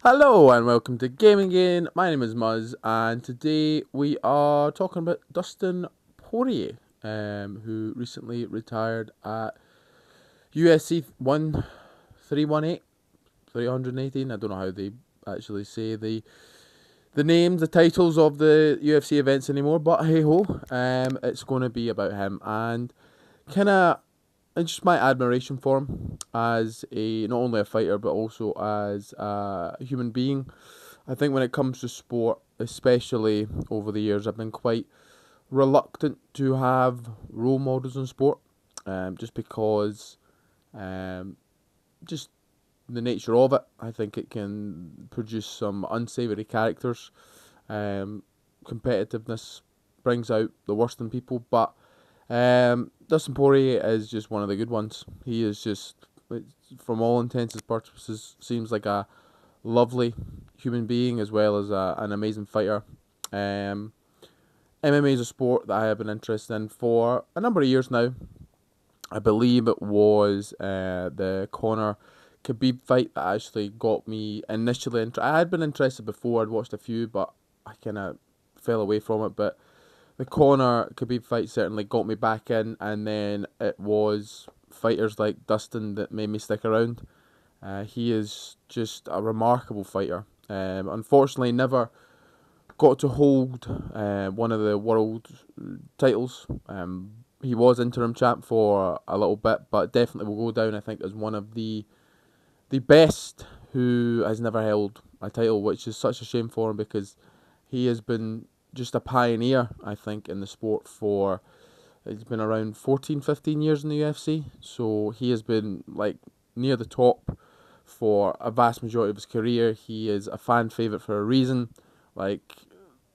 Hello and welcome to Gaming Again. My name is Muzz, and today we are talking about Dustin Poirier, who recently retired at UFC 1318, 318. I don't know how they actually say the names, the titles of the UFC events anymore, but hey ho, it's going to be about him and kind of just my admiration for him as a not only a fighter but also as a human being. I think when it comes to sport, especially over the years, I've been quite reluctant to have role models in sport, just because, um, just the nature of it. I think it can produce some unsavoury characters. Um, Competitiveness brings out the worst in people, but Dustin Poirier is just one of the good ones. He is just, from all intents and purposes, seems like a lovely human being as well as an amazing fighter. Um, MMA is a sport that I have been interested in for a number of years now. I believe it was the Conor Khabib fight that actually got me initially I had been interested before. I'd watched a few, but I kind of fell away from it. But the Conor Khabib fight certainly got me back in, and then it was fighters like Dustin that made me stick around. He is just a remarkable fighter. Unfortunately, never got to hold one of the world titles. He was interim champ for a little bit, but definitely will go down, I think, as one of the best who has never held a title, which is such a shame for him because he has been just a pioneer, I think, in the sport for. He's been around 14, 15 years in the UFC, so he has been like near the top for a vast majority of his career. He is a fan favourite for a reason. Like,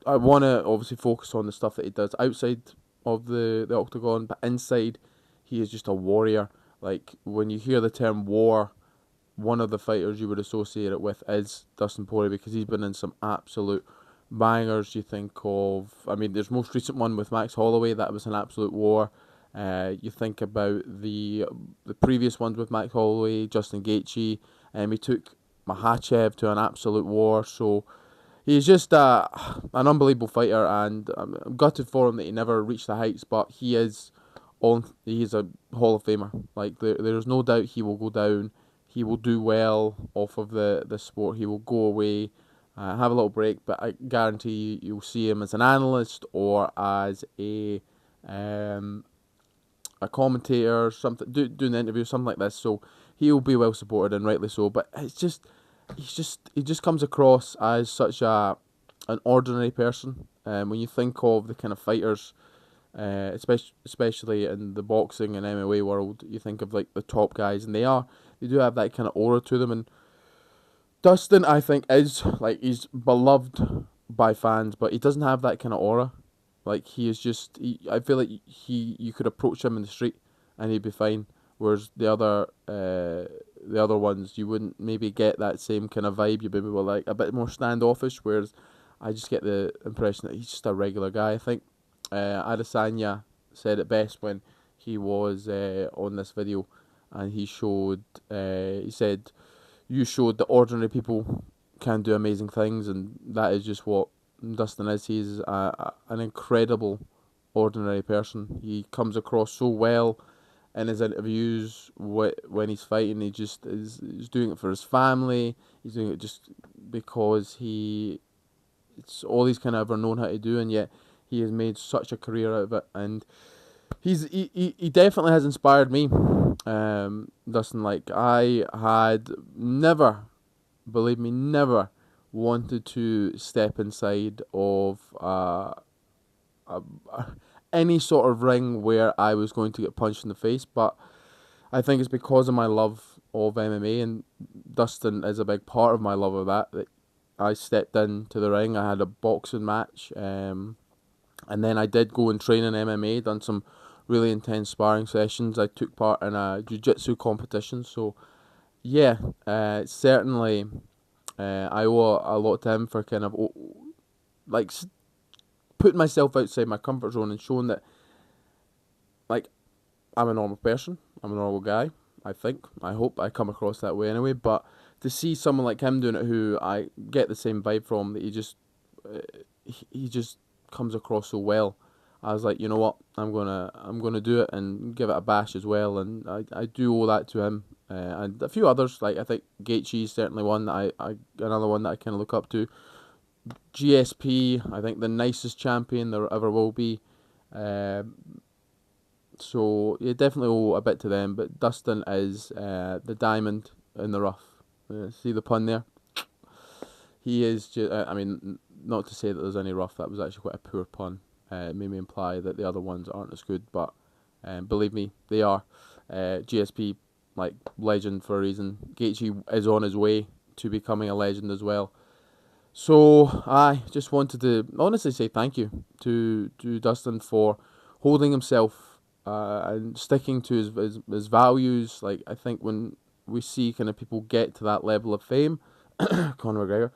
I want to obviously focus on the stuff that he does outside of the octagon, but inside, he is just a warrior. Like, when you hear the term war, one of the fighters you would associate it with is Dustin Poirier because he's been in some absolute bangers. You think of, I mean, there's most recent one with Max Holloway, that was an absolute war. You think about the previous ones with Max Holloway, Justin Gaethje, and he took Makhachev to an absolute war. So he's just an unbelievable fighter, and I'm gutted for him that he never reached the heights. But he's a Hall of Famer. Like there's no doubt he will go down. He will do well off of the sport. He will go away, have a little break, but I guarantee you'll see him as an analyst or as um, a commentator, something doing an interview, something like this. So he'll be well supported and rightly so. But he just comes across as such an ordinary person. When you think of the kind of fighters, especially in the boxing and MMA world, you think of like the top guys, and they do have that kind of aura to them. And Dustin, I think, is like he's beloved by fans, but he doesn't have that kind of aura. Like he is just, I feel like you could approach him in the street and he'd be fine. Whereas the other ones, you wouldn't maybe get that same kind of vibe. You'd maybe were like a bit more standoffish. Whereas I just get the impression that he's just a regular guy. I think Adesanya said it best when he was on this video, and he said, "You showed that ordinary people can do amazing things," and that is just what Dustin is. He's an incredible ordinary person. He comes across so well in his interviews when he's fighting. He just is doing it for his family. He's doing it just because it's all he's kind of ever known how to do, and yet he has made such a career out of it. And he definitely has inspired me. Dustin, like I had never, believe me, never wanted to step inside of uh, any sort of ring where I was going to get punched in the face, but I think it's because of my love of MMA, and Dustin is a big part of my love of that I stepped into the ring. I had a boxing match, and then I did go and train in MMA, done some really intense sparring sessions. I took part in a jiu-jitsu competition, so yeah, certainly I owe a lot to him for kind of like putting myself outside my comfort zone and showing that like I'm a normal person, I'm a normal guy. I think, I hope I come across that way anyway, but to see someone like him doing it, who I get the same vibe from, that he just comes across so well. I was like, you know what, I'm gonna do it and give it a bash as well, and I do owe that to him, and a few others. Like, I think Gaethje is certainly one that I another one that I kind of look up to. GSP, I think the nicest champion there ever will be. So you definitely owe a bit to them, but Dustin is the diamond in the rough. See the pun there? He is just, I mean, not to say that there's any rough, that was actually quite a poor pun. It made me imply that the other ones aren't as good, but believe me, they are. GSP, like, legend for a reason. Gaethje is on his way to becoming a legend as well. So I just wanted to honestly say thank you to Dustin for holding himself and sticking to his values. Like, I think when we see kind of people get to that level of fame, Conor McGregor,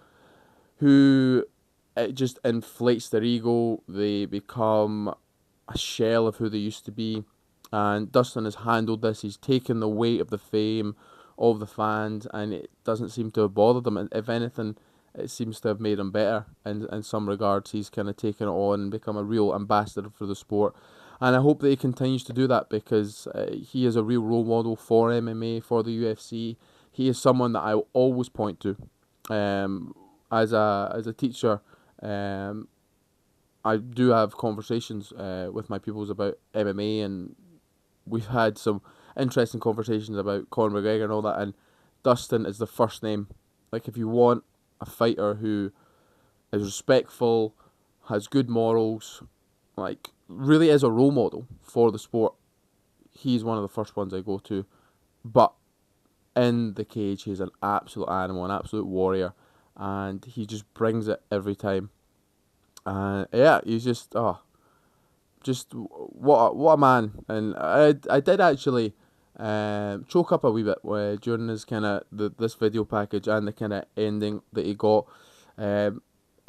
who it just inflates their ego, they become a shell of who they used to be. And Dustin has handled this. He's taken the weight of the fame of the fans, and it doesn't seem to have bothered him. And if anything, it seems to have made him better in some regards. He's kind of taken it on and become a real ambassador for the sport. And I hope that he continues to do that, because he is a real role model for MMA, for the UFC. He is someone that I will always point to. As a teacher, I do have conversations with my pupils about MMA, and we've had some interesting conversations about Conor McGregor and all that, and Dustin is the first name. Like, if you want a fighter who is respectful, has good morals, like, really is a role model for the sport, he's one of the first ones I go to. But in the cage, he's an absolute animal, an absolute warrior, and he just brings it every time. Yeah, he's just what a man. And I did actually choke up a wee bit during this kind of this video package and the kind of ending that he got. I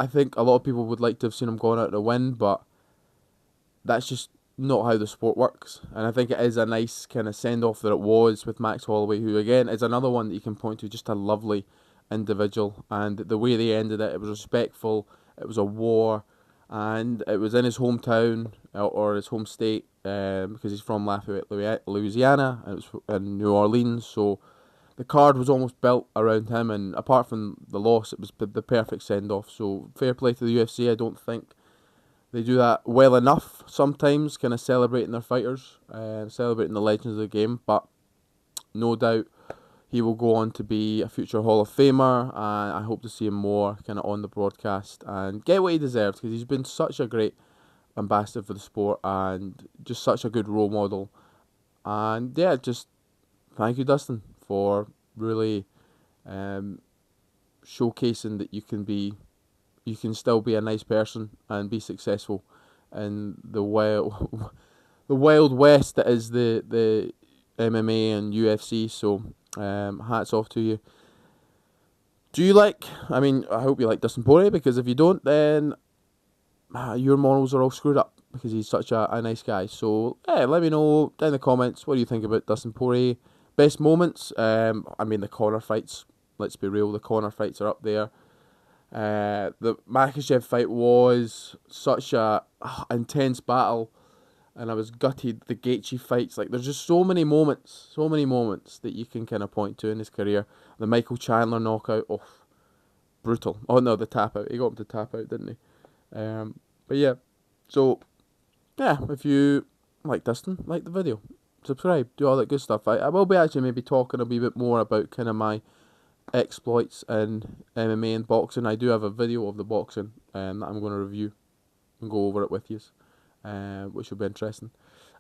think a lot of people would like to have seen him going out to win, but that's just not how the sport works. And I think it is a nice kind of send off that it was with Max Holloway, who again is another one that you can point to, just a lovely individual. And the way they ended it, it was respectful. It was a war, and it was in his hometown or his home state, because he's from Lafayette, Louisiana, and it was in New Orleans. So the card was almost built around him, and apart from the loss, it was the perfect send off. So fair play to the UFC. I don't think they do that well enough sometimes, kind of celebrating their fighters, celebrating the legends of the game. But no doubt he will go on to be a future Hall of Famer, and I hope to see him more kind of on the broadcast and get what he deserves, because he's been such a great ambassador for the sport and just such a good role model. And yeah, just thank you, Dustin, for really showcasing that you can still be a nice person and be successful in the wild west that is the MMA and UFC. So hats off to you. Do you like? I mean, I hope you like Dustin Poirier, because if you don't, then your morals are all screwed up, because he's such a nice guy. So yeah, let me know down in the comments, what do you think about Dustin Poirier? Best moments? I mean, the Conor fights. Let's be real, the Conor fights are up there. The Makhachev fight was such a intense battle, and I was gutted. The Gaethje fights, like, there's just so many moments that you can kind of point to in his career. The Michael Chandler knockout, brutal. Oh no, the tap out. He got him to tap out, didn't he? But yeah, so yeah, if you like Dustin, like the video, subscribe, do all that good stuff. I will be actually maybe talking a wee bit more about kind of my exploits in MMA and boxing. I do have a video of the boxing that I'm going to review and go over it with you, which will be interesting.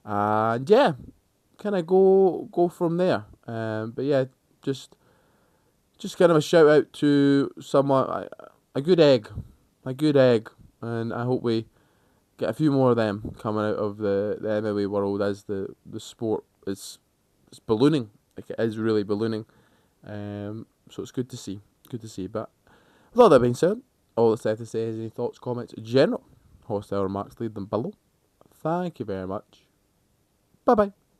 And yeah, kind of go from there. But yeah, just kind of a shout out to someone, a good egg, and I hope we get a few more of them coming out of the MMA world, as the sport is ballooning. Like, it is really ballooning. So it's good to see. But with all that being said, all that's left to say is any thoughts, comments, general hostile remarks, leave them below. Thank you very much. Bye bye.